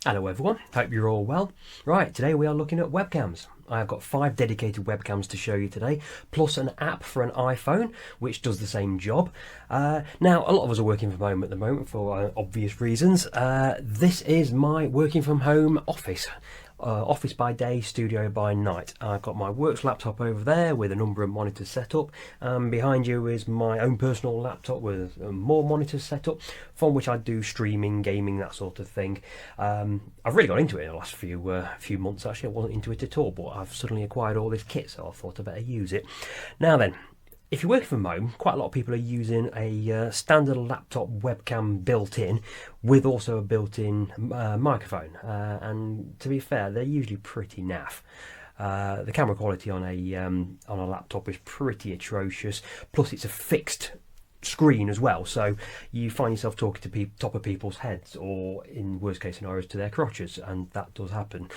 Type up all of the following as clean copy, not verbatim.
Hello everyone, hope you're all well. Right, today we are looking at webcams. I've got 5 dedicated webcams to show you today, plus an app for an iPhone which does the same job. Now, a lot of us are working from home at the moment for obvious reasons. This is my working from home office. Office by day, studio by night. I've got my works laptop over there with a number of monitors set up. Behind you is my own personal laptop with more monitors set up, from which I do streaming, gaming, that sort of thing. I've really got into it in the last few months. Actually, I wasn't into it at all, but I've suddenly acquired all this kit, so I thought I'd better use it. Now then, if you're working from home, quite a lot of people are using a standard laptop webcam built in, with also a built-in microphone. And to be fair, they're usually pretty naff. The camera quality on a laptop is pretty atrocious. Plus, it's a fixed screen as well, so you find yourself talking to top of people's heads, or in worst case scenarios to their crotches, and that does happen.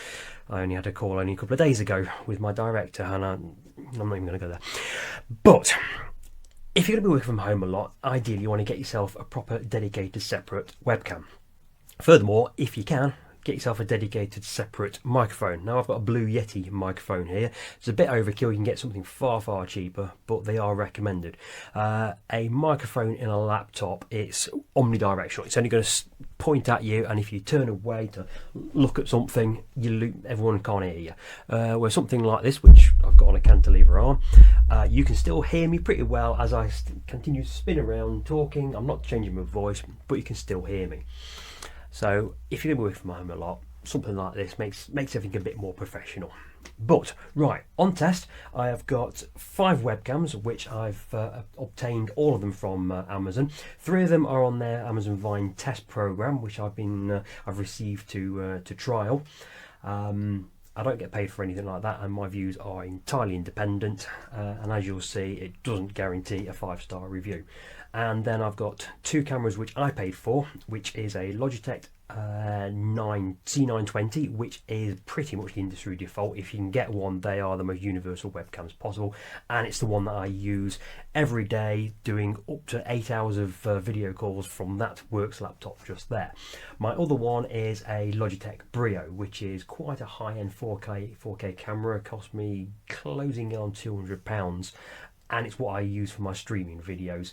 I only had a call only a couple of days ago with my director, and I'm not even going to go there. But if you're going to be working from home a lot, ideally you want to get yourself a proper dedicated separate webcam. Furthermore, if you can, get yourself a dedicated separate microphone. Now I've got a Blue Yeti microphone here. It's a bit overkill. You can get something far cheaper, but they are recommended. A microphone in a laptop, it's omnidirectional. It's only going to point at you, and if you turn away to look at something, everyone can't hear you. Whereas something like this, which I've got on a cantilever arm, you can still hear me pretty well as I continue to spin around talking. I'm not changing my voice, but you can still hear me. So if you're going to be working from home a lot, something like this makes everything a bit more professional. But right, on test, I have got 5 webcams which I've obtained, all of them from Amazon. 3 of them are on their Amazon Vine test program, which I've received to trial. I don't get paid for anything like that, and my views are entirely independent, and as you'll see, it doesn't guarantee a 5-star review. And then I've got 2 cameras which I paid for, which is a Logitech C920, which is pretty much the industry default. If you can get one, they are the most universal webcams possible, and it's the one that I use every day, doing up to 8 hours of video calls from that works laptop just there. My other one is a Logitech Brio, which is quite a high-end 4K camera. It cost me closing in on £200, and it's what I use for my streaming videos.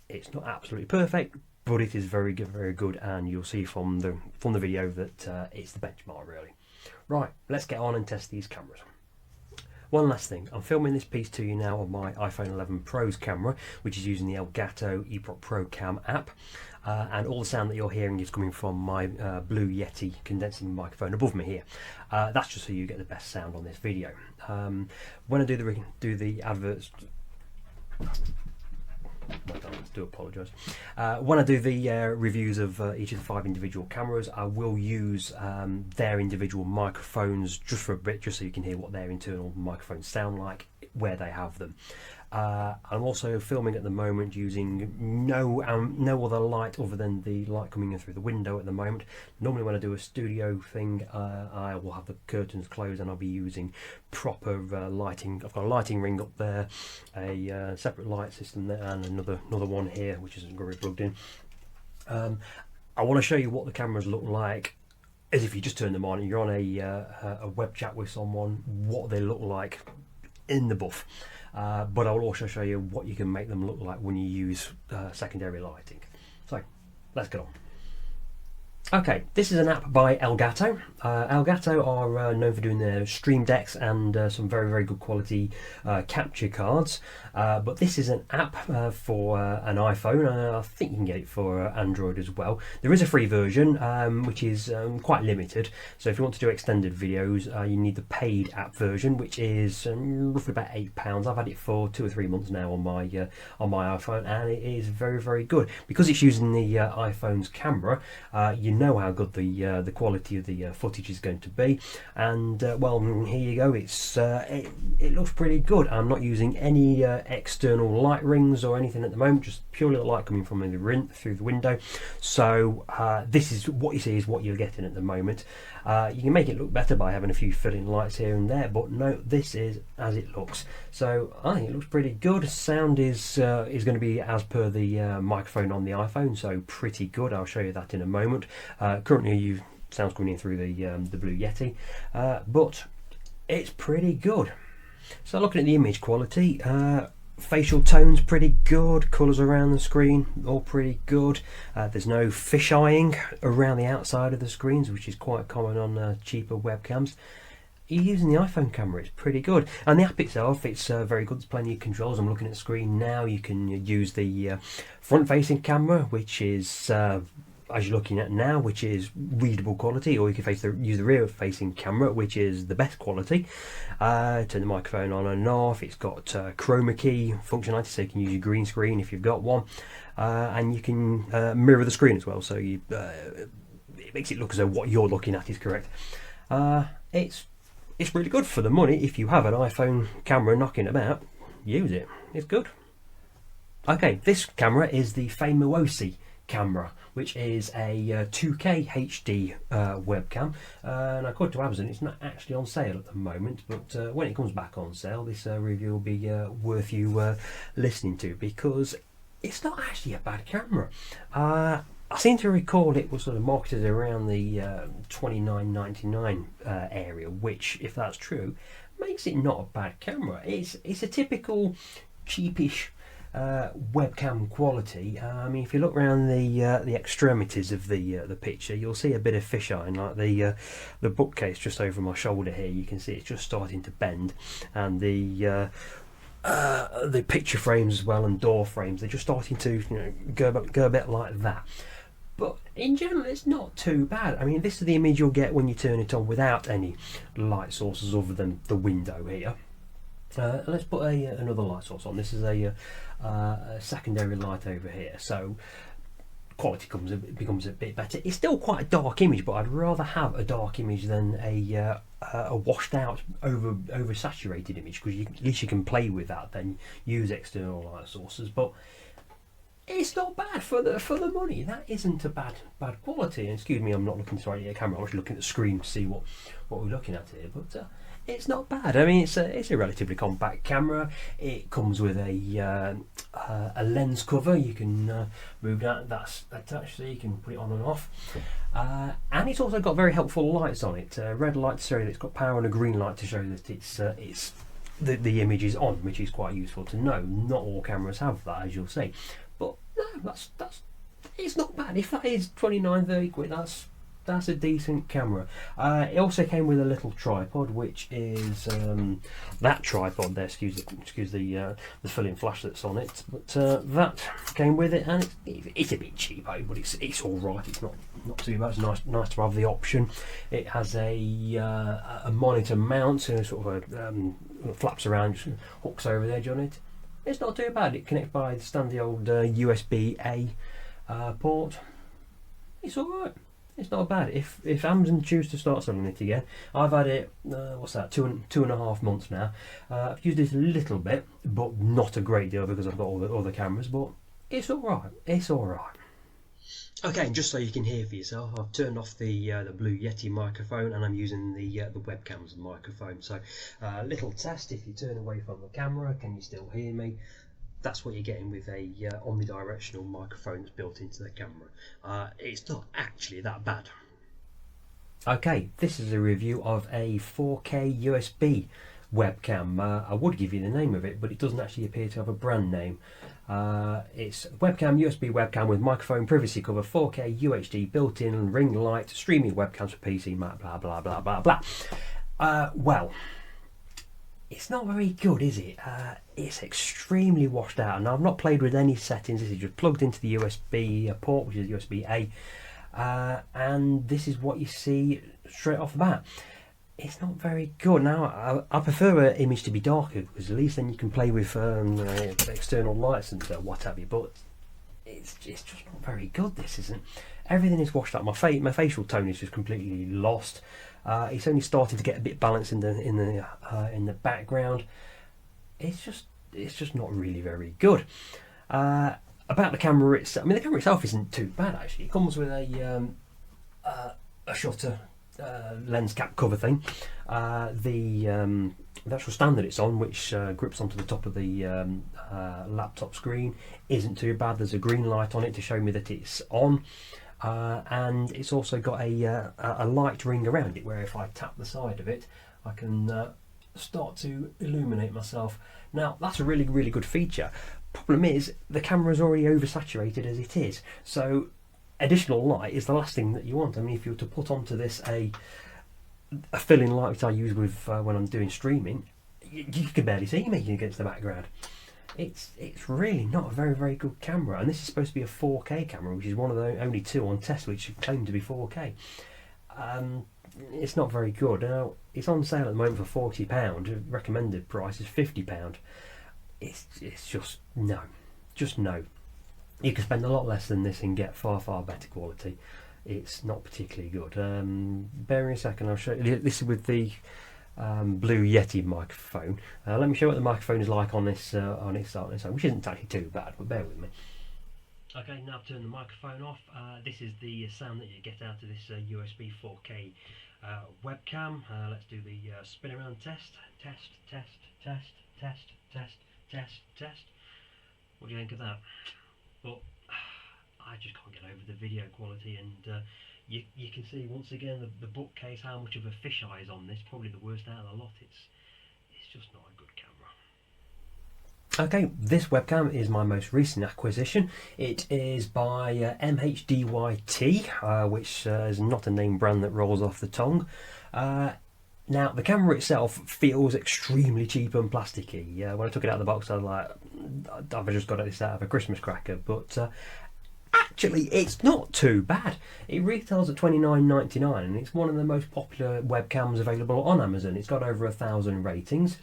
It's not absolutely perfect, but it is very good, and you'll see from the video that it's the benchmark really. Right, let's get on and test these cameras. One last thing, I'm filming this piece to you now on my iPhone 11 Pro's camera, which is using the Elgato eProc Pro Cam app, and all the sound that you're hearing is coming from my Blue Yeti condensing microphone above me here. That's just so you get the best sound on this video. When I do the adverts, I do apologise. When I do the reviews of each of the 5 individual cameras, I will use their individual microphones just for a bit, just so you can hear what their internal microphones sound like, where they have them. I'm also filming at the moment using no other light other than the light coming in through the window at the moment. Normally when I do a studio thing, I will have the curtains closed and I'll be using proper lighting. I've got a lighting ring up there, a separate light system there, and another one here which isn't going to be plugged in. I want to show you what the cameras look like as if you just turn them on and you're on a web chat with someone, what they look like in the buff. But I'll also show you what you can make them look like when you use secondary lighting. So let's get on. Okay, this is an app by Elgato. Elgato are known for doing their stream decks and some very good quality capture cards. But this is an app for an iPhone. I think you can get it for Android as well. There is a free version, which is quite limited. So if you want to do extended videos, you need the paid app version, which is roughly about £8. I've had it for 2 or 3 months now on my iPhone, and it is very good because it's using the iPhone's camera. You know how good the quality of the footage is going to be, and well, here you go. It looks pretty good. I'm not using any external light rings or anything at the moment, just purely the light coming from through the window. So this is what you see is what you're getting at the moment. You can make it look better by having a few fill-in lights here and there, but no, this is as it looks. So I think it looks pretty good. Sound is going to be as per the microphone on the iPhone, so pretty good. I'll show you that in a moment. Currently sound's coming in through the Blue Yeti, but it's pretty good. So looking at the image quality, facial tone's pretty good, colours around the screen all pretty good. There's no fisheyeing around the outside of the screens, which is quite common on cheaper webcams. Using the iPhone camera, it's pretty good, and the app itself, it's very good. There's plenty of controls. I'm looking at the screen now. You can use the front-facing camera, which is as you're looking at now, which is readable quality, or you can use the rear-facing camera, which is the best quality. Turn the microphone on and off. It's got chroma key functionality, so you can use your green screen if you've got one, and you can mirror the screen as well, so it makes it look as though what you're looking at is correct. It's really good for the money. If you have an iPhone camera knocking about, use it. It's good. Okay, this camera is the Famouosi camera, which is a 2K HD webcam, and according to Amazon, it's not actually on sale at the moment, but when it comes back on sale, this review will be worth you listening to, because it's not actually a bad camera. I seem to recall it was sort of marketed around the $29.99 area, which, if that's true, makes it not a bad camera. It's a typical cheapish webcam quality. I mean, if you look around the extremities of the picture, you'll see a bit of fisheye, like the bookcase just over my shoulder here. You can see it's just starting to bend, and the picture frames as well, and door frames, they're just starting to go a bit like that. But in general, it's not too bad. I mean, this is the image you'll get when you turn it on without any light sources other than the window here. Let's put another light source on. This is a secondary light over here, so quality becomes a bit better. It's still quite a dark image, but I'd rather have a dark image than a washed out, oversaturated image, because at least you can play with that, then use external light sources. But it's not bad for the money. That isn't a bad quality. And excuse me, I'm not looking straight at the camera. I'm actually looking at the screen to see what we're looking at here. But it's not bad. I mean, it's a relatively compact camera. It comes with a lens cover. You can move that. That's attached, so you can put it on and off. And it's also got very helpful lights on it. Red light to show that it's got power, and a green light to show that it's the image is on, which is quite useful to know. Not all cameras have that, as you'll see. But no, it's not bad. If that is 29-30 quid, that's a decent camera. It also came with a little tripod, which is that tripod there. Excuse the fill-in flash that's on it. But that came with it, and it's a bit cheapo, but it's all right. It's not too bad. It's nice to have the option. It has a monitor mount, so sort of flaps around, just hooks over the edge on it. It's not too bad. It connects by the standard old USB-A port. It's alright. It's not bad. If Amazon choose to start selling it again, I've had it, what's that, two and a half months now. I've used it a little bit, but not a great deal, because I've got all the other cameras, but it's alright. It's alright. Okay, just so you can hear for yourself, I've turned off the Blue Yeti microphone, and I'm using the webcam's microphone. So, little test: if you turn away from the camera, can you still hear me? That's what you're getting with a omnidirectional microphone that's built into the camera. It's not actually that bad. Okay, this is a review of a 4K USB webcam. I would give you the name of it, but it doesn't actually appear to have a brand name. It's webcam, USB webcam with microphone, privacy cover, 4K UHD, built-in ring light, streaming webcams for PC, Mac, blah blah blah blah blah. Well, it's not very good, is it? It's extremely washed out, and I've not played with any settings. This is just plugged into the USB port, which is USB-A, and this is what you see straight off the bat. It's not very good. Now, I prefer an image to be darker, because at least then you can play with external lights and what have you, but it's just not very good, this isn't. Everything is washed out. My facial tone is just completely lost. It's only starting to get a bit balanced in the background. It's just not really very good. About the camera itself, I mean, the camera itself isn't too bad actually. It comes with a shutter lens cap cover thing. The actual stand that it's on, which grips onto the top of the laptop screen, isn't too bad. There's a green light on it to show me that it's on. and it's also got a light ring around it where if I tap the side of it I can start to illuminate myself. Now that's a really, really good feature. Problem is the camera is already oversaturated as it is, so additional light is the last thing that you want. I mean, if you were to put onto this a fill-in light which I use with when I'm doing streaming, you can barely see me against the background. It's really not a very, very good camera, and this is supposed to be a 4K camera, which is one of the only two on test which claim to be 4K. It's not very good. Now it's on sale at the moment for £40. Recommended price is £50. It's just no. You can spend a lot less than this and get far, far better quality. It's not particularly good. Bear me a second, I'll show you. This is with the Blue Yeti microphone. Let me show you what the microphone is like on this which isn't actually too bad, but bear with me. Okay, now I've turned the microphone off. This is the sound that you get out of this USB 4K webcam. Let's do the spin around test. Test. What do you think of that? But I just can't get over the video quality, and you can see once again the bookcase how much of a fisheye is on this. Probably the worst out of the lot. It's just not a good camera. Okay, this webcam is my most recent acquisition. It is by MHDYT, which is not a name brand that rolls off the tongue. Now, the camera itself feels extremely cheap and plasticky. When I took it out of the box, I was like, I've just got this out of a Christmas cracker. But actually, it's not too bad. It retails at $29.99, and it's one of the most popular webcams available on Amazon. It's got over 1,000 ratings.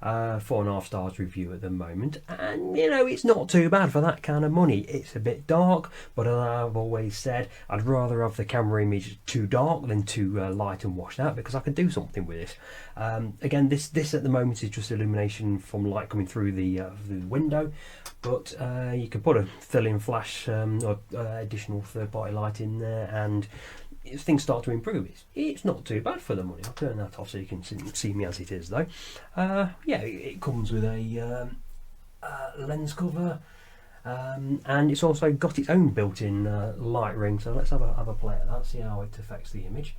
4.5 stars review at the moment, and you know, it's not too bad for that kind of money. It's a bit dark, but as I've always said, I'd rather have the camera image too dark than too light and washed out, because I could do something with this. Again, this at the moment is just illumination from light coming through the window, but you can put a fill-in flash or additional third-party light in there, and things start to improve. It's not too bad for the money. I'll turn that off so you can see me as it is, though. Yeah, it comes with a lens cover, and it's also got its own built-in light ring. So let's have a play at that, see how it affects the image.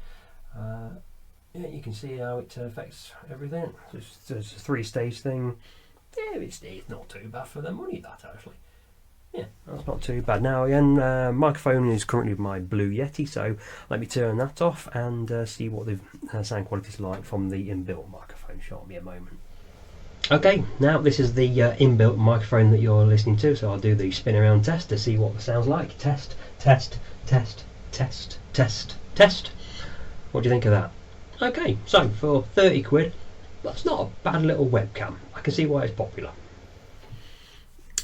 Yeah, you can see how it affects everything. It's a 3-stage thing. Yeah, it's not too bad for the money, that actually. Yeah, that's not too bad. Now again, microphone is currently with my Blue Yeti, so let me turn that off and see what the sound quality is like from the inbuilt microphone. Show me a moment. Okay, now this is the inbuilt microphone that you're listening to, so I'll do the spin around test to see what the sound's like. Test. What do you think of that? Okay, so for 30 quid, that's not a bad little webcam. I can see why it's popular.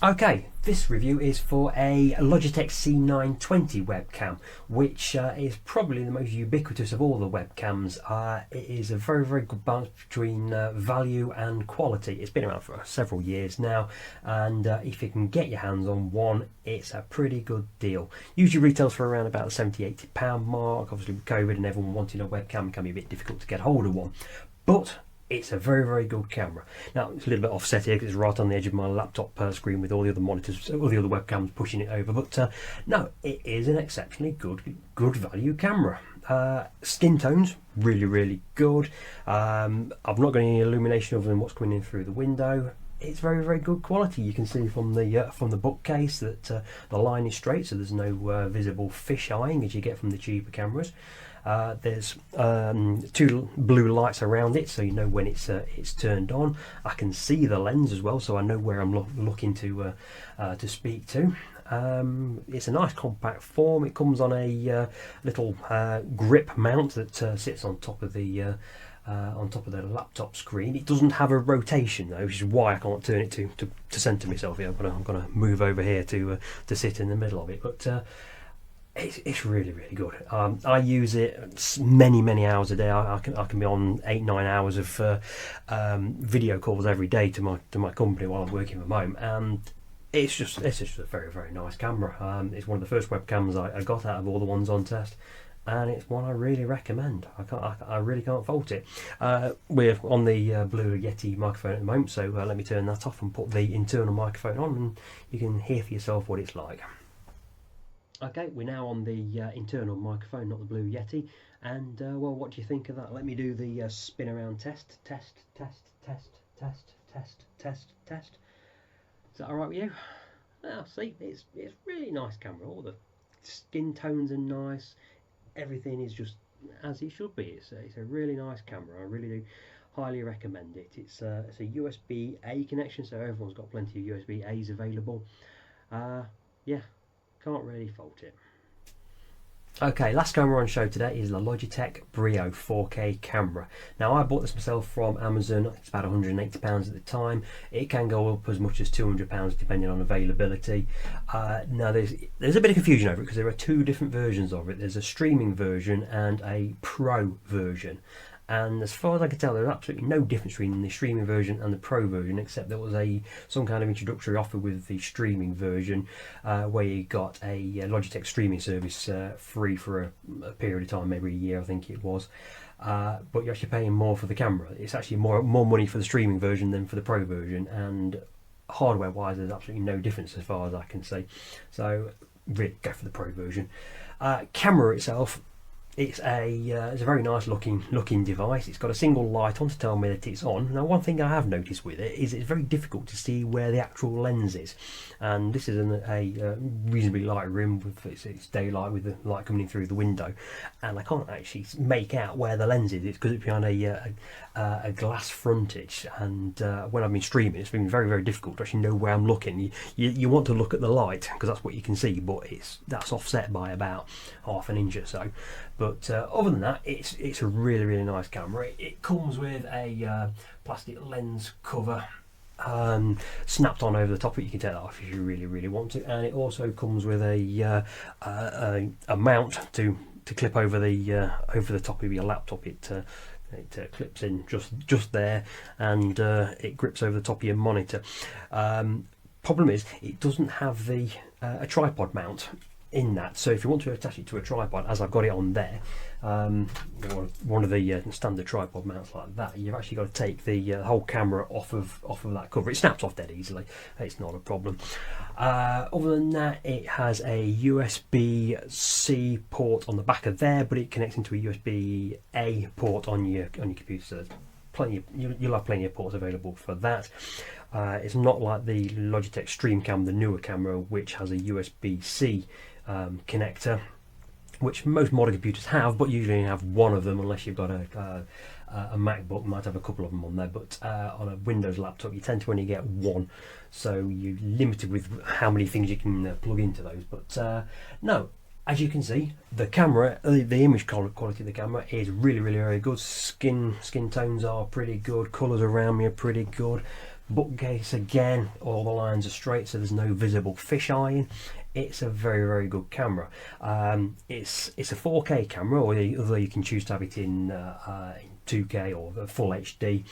Okay, this review is for a Logitech C920 webcam, which is probably the most ubiquitous of all the webcams. It is a very, very good balance between value and quality. It's been around for several years now, and if you can get your hands on one, it's a pretty good deal. Usually retails for around about the £70–80 mark. Obviously with COVID and everyone wanting a webcam, it can be a bit difficult to get hold of one. But it's a very, very good camera. Now, it's a little bit offset here because it's right on the edge of my laptop screen with all the other monitors, all the other webcams pushing it over. But no, it is an exceptionally good value camera. Skin tones, really, really good. I've not got any illumination other than what's coming in through the window. It's very, very good quality. You can see from the bookcase that the line is straight, so there's no visible fish eyeing as you get from the cheaper cameras. There's 2 blue lights around it, so you know when it's turned on. I can see the lens as well, so I know where I'm looking to speak to. It's a nice compact form. It comes on a little grip mount that sits on top of the laptop screen. It doesn't have a rotation though, which is why I can't turn it to centre myself here. I'm going to move over here to sit in the middle of it, but. It's really, really good. I use it many hours a day. I can be on 8–9 hours of video calls every day to my company while I'm working from home, and it's just a very, very nice camera. It's one of the first webcams I got out of all the ones on test, and it's one I really recommend. I really can't fault it. We're on the Blue Yeti microphone at the moment, so let me turn that off and put the internal microphone on, and you can hear for yourself what it's like. Okay, we're now on the internal microphone, not the Blue Yeti. And well, what do you think of that? Let me do the spin around test. Test, test, test, test, test, test, test. Is that alright with you? Now, see, it's really nice camera. All the skin tones are nice. Everything is just as it should be. It's a really nice camera. I really do highly recommend it. It's a USB-A connection, so everyone's got plenty of USB-As available. Yeah, can't really fault it. Okay, last camera on show today is the Logitech Brio 4K camera. Now, I bought this myself from Amazon. It's about £180 at the time. It can go up as much as £200 depending on availability. Now, there's a bit of confusion over it because there are two different versions of it. There's a streaming version and a pro version. And as far as I can tell, there's absolutely no difference between the streaming version and the pro version, except there was some kind of introductory offer with the streaming version where you got a Logitech streaming service free for a period of time, maybe a year I think it was. But you're actually paying more for the camera. It's actually more money for the streaming version than for the pro version, and hardware wise there's absolutely no difference as far as I can see. So really go for the pro version. Camera itself, it's a very nice looking device. It's got a single light on to tell me that it's on. Now, one thing I have noticed with it is it's very difficult to see where the actual lens is, and this is a reasonably light room with it's daylight with the light coming in through the window, and I can't actually make out where the lens is. It's because it's behind a glass frontage, and when I've been streaming, it's been very difficult to actually know where I'm looking. You want to look at the light because that's what you can see, but that's offset by about half an inch or so. But other than that, it's a really nice camera. It comes with a plastic lens cover snapped on over the top of it. You can take that off if you really want to, and it also comes with a mount to clip over the top of your laptop. It clips in just there, and it grips over the top of your monitor. Problem is, it doesn't have a tripod mount in that, so if you want to attach it to a tripod, as I've got it on there, one of the standard tripod mounts like that, you've actually got to take the whole camera off of that cover. It snaps off dead easily. It's not a problem. Other than that, it has a USB-C port on the back of there, but it connects into a USB-A port on your computer. So you'll have plenty of ports available for that. It's not like the Logitech StreamCam, the newer camera, which has a USB-C connector, which most modern computers have, but usually you have one of them unless you've got a MacBook. You might have a couple of them on there, but on a Windows laptop you tend to only get one, so you're limited with how many things you can plug into those. But no, as you can see, the camera, the image quality of the camera is really very good. Skin tones are pretty good, colours around me are pretty good. Bookcase, again, all the lines are straight, so there's no visible fisheye. It's a very good camera. It's a 4K camera, although you can choose to have it in 2K or full HD.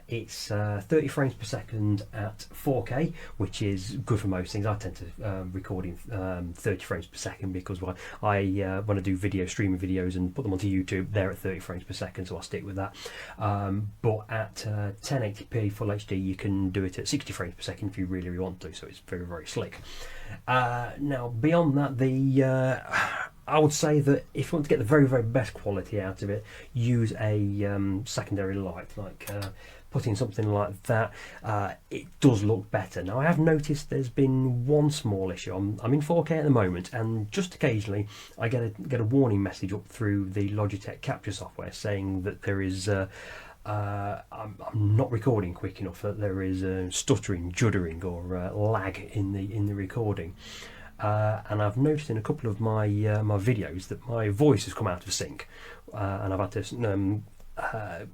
It's 30 frames per second at 4K, which is good for most things. I tend to record in 30 frames per second because when I do streaming videos and put them onto YouTube, they're at 30 frames per second, so I stick with that. But at 1080p full HD, you can do it at 60 frames per second if you really want to, so it's very slick. Now, beyond that, I would say that if you want to get the very best quality out of it, use a secondary light, like putting something like that. It does look better. Now, I have noticed there's been one small issue. I'm in 4K at the moment, and just occasionally I get a warning message up through the Logitech capture software saying that there is I'm not recording quick enough, that there is stuttering, juddering, or lag in the recording. And I've noticed in a couple of my videos that my voice has come out of sync, and I've had to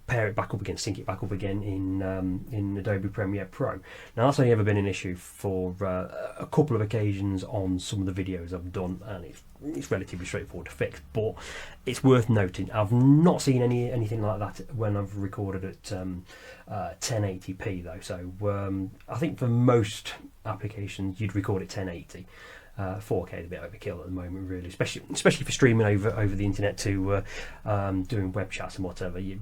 pair it back up again, sync it back up again in Adobe Premiere Pro. Now, that's only ever been an issue for a couple of occasions on some of the videos I've done, and it's relatively straightforward to fix. But it's worth noting, I've not seen anything like that when I've recorded at 1080p though. So I think for most applications you'd record at 1080. 4K is a bit overkill at the moment, really, especially for streaming over the internet to doing web chats and whatever. The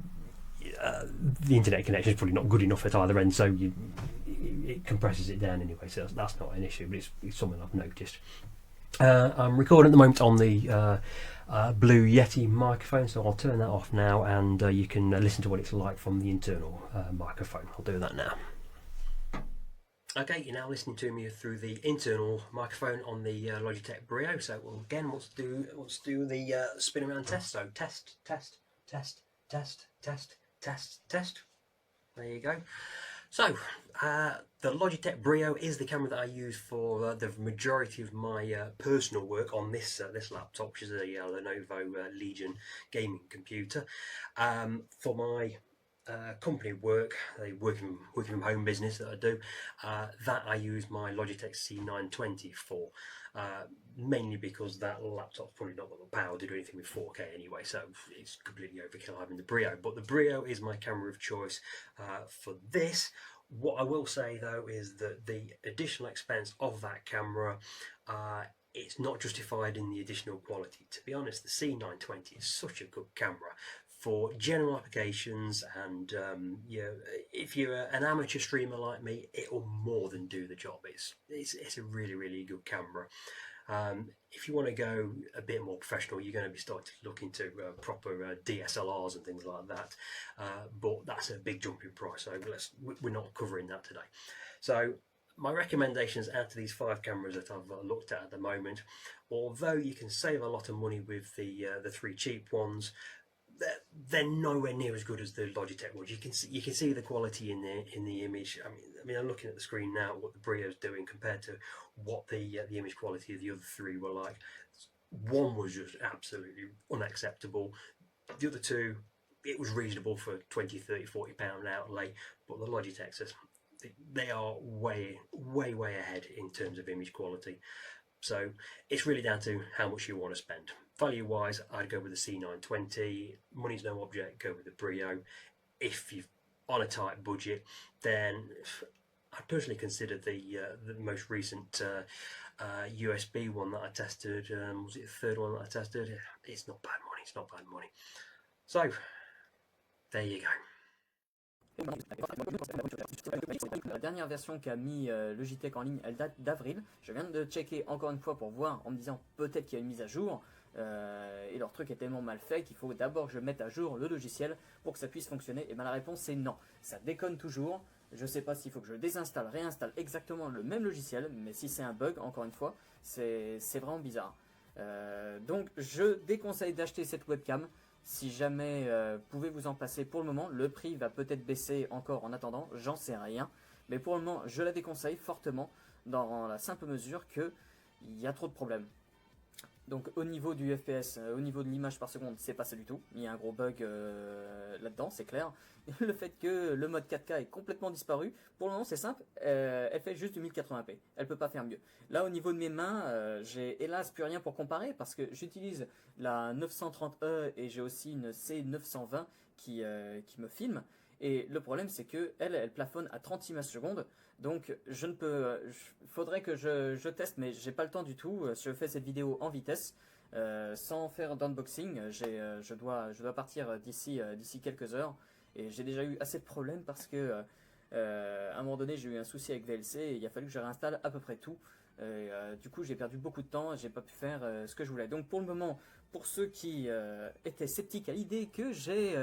internet connection is probably not good enough at either end, so it compresses it down anyway. So that's not an issue, but it's something I've noticed. I'm recording at the moment on the Blue Yeti microphone, so I'll turn that off now, and you can listen to what it's like from the internal microphone. I'll do that now. Okay, you're now listening to me through the internal microphone on the Logitech Brio. So again, let's do the spin around test. So test, test, test, test, test, test, test. There you go. So the Logitech Brio is the camera that I use for the majority of my personal work on this laptop, which is a Lenovo Legion gaming computer. For my company work, the working from home business that I do, that I use my Logitech C920 for, mainly because that laptop's probably not got the power to do anything with 4K anyway, so it's completely overkill having the Brio. But the Brio is my camera of choice for this. What I will say though is that the additional expense of that camera, it's not justified in the additional quality. To be honest, the C920 is such a good camera for general applications, and if you're an amateur streamer like me, it will more than do the job. It's a really good camera. If you want to go a bit more professional, you're going to be starting to look into proper DSLRs and things like that, but that's a big jump in price, so we're not covering that today. So my recommendations out of these 5 cameras that I've looked at the moment, although you can save a lot of money with the 3 cheap ones, they're nowhere near as good as the Logitech ones. You can see the quality in the image. I mean, I'm looking at the screen now what the Brio's doing compared to what the image quality of the other 3 were like. One was just absolutely unacceptable. The other 2, it was reasonable for 20, 30, 40 pound outlay, but the Logitechs, they are way ahead in terms of image quality. So it's really down to how much you want to spend. Value wise, I'd go with the C920. Money's no object, go with the Brio. If you're on a tight budget, then I'd personally consider the most recent USB one that I tested. Was it the 3rd one that I tested? It's not bad money. It's not bad money. So there you go. La dernière version qu'a mis Logitech en ligne, elle date d'avril. Je viens de checker encore une fois pour voir, en me disant peut-être qu'il y a une mise à jour. Et leur truc est tellement mal fait qu'il faut d'abord que je mette à jour le logiciel pour que ça puisse fonctionner. Et bien la réponse c'est non. Ça déconne toujours. Je ne sais pas s'il faut que je désinstalle, réinstalle exactement le même logiciel. Mais si c'est un bug, encore une fois, c'est vraiment bizarre. Donc je déconseille d'acheter cette webcam. Si jamais vous pouvez vous en passer pour le moment, le prix va peut-être baisser encore en attendant, j'en sais rien. Mais pour le moment, je la déconseille fortement dans la simple mesure qu'il y a trop de problèmes. Donc au niveau du FPS, au niveau de l'image par seconde, c'est pas ça du tout. Il y a un gros bug là-dedans, c'est clair. Le fait que le mode 4K est complètement disparu, pour le moment c'est simple, elle fait juste du 1080p. Elle peut pas faire mieux. Là au niveau de mes mains, j'ai hélas plus rien pour comparer parce que j'utilise la 930E et j'ai aussi une C920 qui me filme. Et le problème c'est que elle plafonne à 30 images secondes. Donc je ne peux, faudrait que je teste, mais j'ai pas le temps du tout. Je fais cette vidéo en vitesse, sans faire d'unboxing. Je dois partir d'ici quelques heures, et j'ai déjà eu assez de problèmes parce que à un moment donné j'ai eu un souci avec VLC et il a fallu que je réinstalle à peu près tout. Du coup j'ai perdu beaucoup de temps, j'ai pas pu faire ce que je voulais. Donc pour le moment, pour ceux qui étaient sceptiques à l'idée que j'ai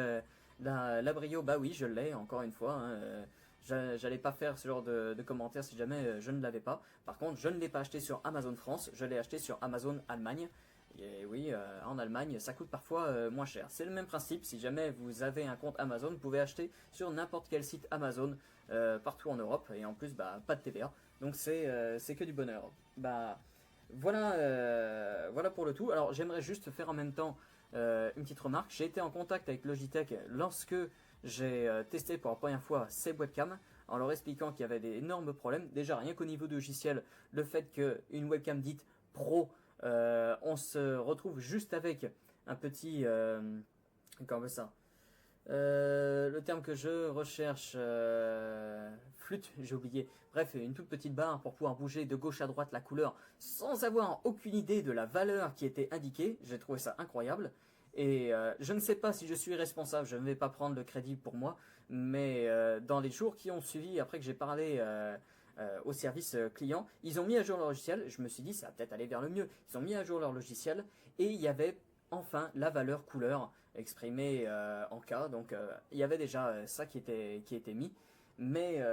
la Brio, bah oui je l'ai encore une fois. J'allais pas faire ce genre de commentaires si jamais je ne l'avais pas. Par contre, je ne l'ai pas acheté sur Amazon France, je l'ai acheté sur Amazon Allemagne. Et oui, en Allemagne, ça coûte parfois moins cher. C'est le même principe, si jamais vous avez un compte Amazon, vous pouvez acheter sur n'importe quel site Amazon partout en Europe. Et en plus, bah, pas de TVA. Donc c'est que du bonheur. Bah, voilà pour le tout. Alors j'aimerais juste faire en même temps une petite remarque. J'ai été en contact avec Logitech lorsque j'ai testé pour la première fois ces webcams en leur expliquant qu'il y avait d'énormes problèmes. Déjà, rien qu'au niveau du logiciel, le fait qu'une webcam dite pro, on se retrouve juste avec un petit... comment on veut ça le terme que je recherche, flûte, j'ai oublié. Bref, une toute petite barre pour pouvoir bouger de gauche à droite la couleur sans avoir aucune idée de la valeur qui était indiquée. J'ai trouvé ça incroyable. Et je ne sais pas si je suis responsable, je ne vais pas prendre le crédit pour moi, mais dans les jours qui ont suivi, après que j'ai parlé au service client. Ils ont mis à jour leur logiciel, je me suis dit ça va peut-être aller vers le mieux. Ils ont mis à jour leur logiciel et il y avait enfin la valeur couleur exprimée en K. Donc il y avait déjà ça qui était mis, mais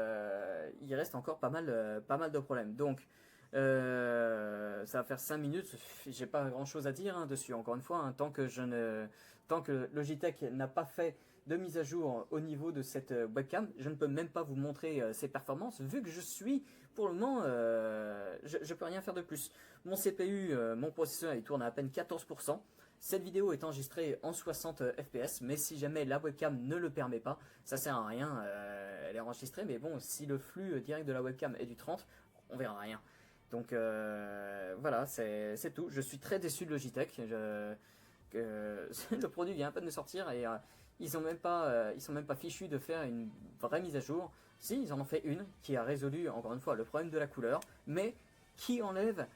il reste encore pas mal de problèmes. Donc ça va faire 5 minutes, j'ai pas grand chose à dire dessus, encore une fois, tant que Logitech n'a pas fait de mise à jour au niveau de cette webcam, je ne peux même pas vous montrer ses performances, vu que je suis, pour le moment, je peux rien faire de plus. Mon CPU, mon processeur, il tourne à peine 14%. Cette vidéo est enregistrée en 60 fps, mais si jamais la webcam ne le permet pas, ça sert à rien, elle est enregistrée, mais bon, si le flux direct de la webcam est du 30, on verra rien. Donc voilà, c'est tout. Je suis très déçu de Logitech. Le produit vient à peine de sortir et ils sont même pas fichus de faire une vraie mise à jour. Si, ils en ont fait une qui a résolu encore une fois le problème de la couleur, mais qui enlève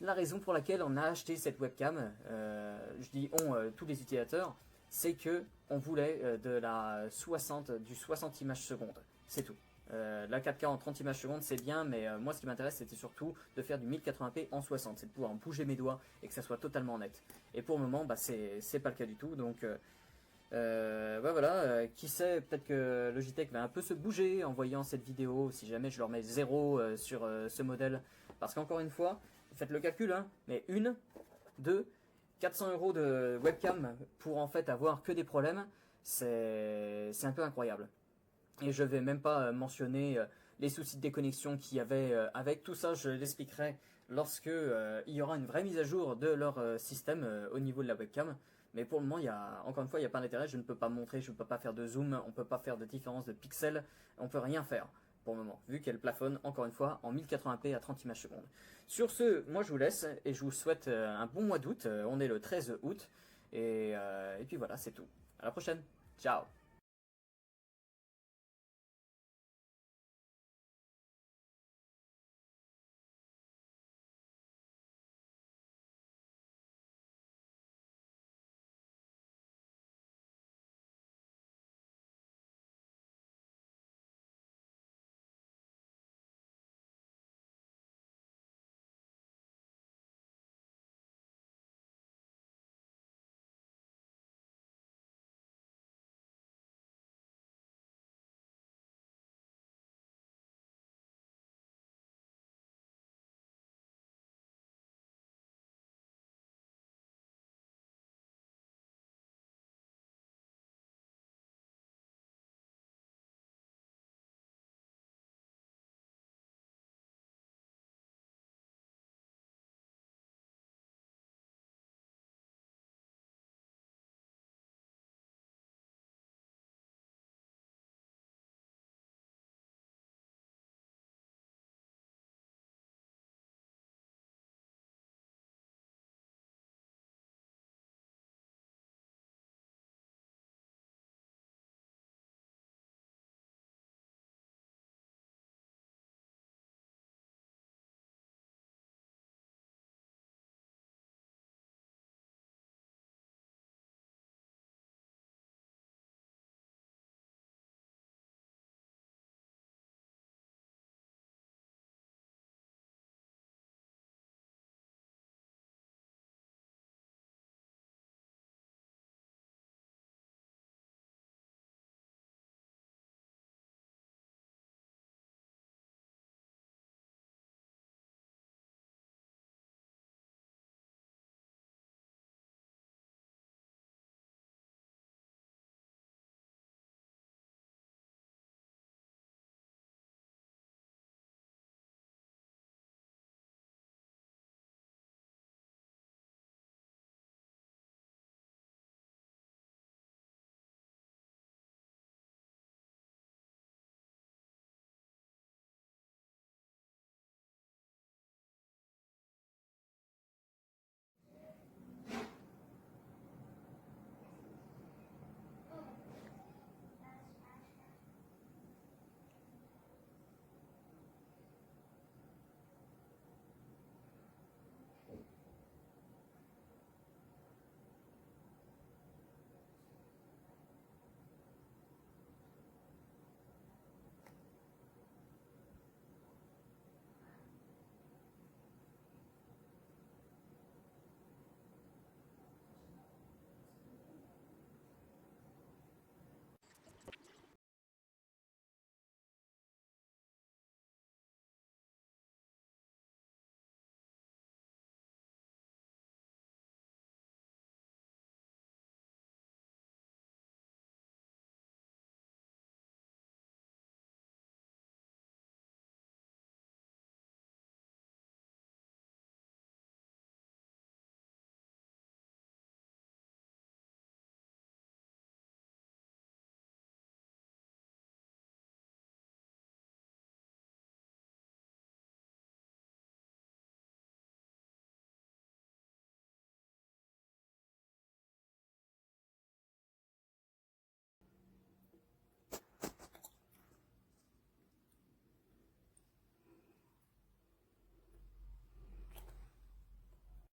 la raison pour laquelle on a acheté cette webcam. Je dis tous les utilisateurs, c'est que on voulait du 60 images secondes. C'est tout. La 4K en 30 images secondes c'est bien, mais moi ce qui m'intéresse c'était surtout de faire du 1080p en 60, c'est de pouvoir bouger mes doigts et que ça soit totalement net. Et pour le moment c'est pas le cas du tout, donc voilà, qui sait, peut-être que Logitech va un peu se bouger en voyant cette vidéo, si jamais je leur mets 0 sur ce modèle, parce qu'encore une fois, faites le calcul, mais 400 € de webcam pour en fait avoir que des problèmes, c'est un peu incroyable. Et je vais même pas mentionner les soucis de déconnexion qu'il y avait avec. Tout ça, je l'expliquerai lorsque il y aura une vraie mise à jour de leur système au niveau de la webcam. Mais pour le moment, encore une fois, il n'y a pas d'intérêt. Je ne peux pas montrer, je ne peux pas faire de zoom, on ne peut pas faire de différence de pixels, on ne peut rien faire pour le moment, vu qu'elle plafonne encore une fois en 1080p à 30 images secondes. Sur ce, moi je vous laisse et je vous souhaite un bon mois d'août. On est le 13 août et puis voilà, c'est tout. À la prochaine. Ciao.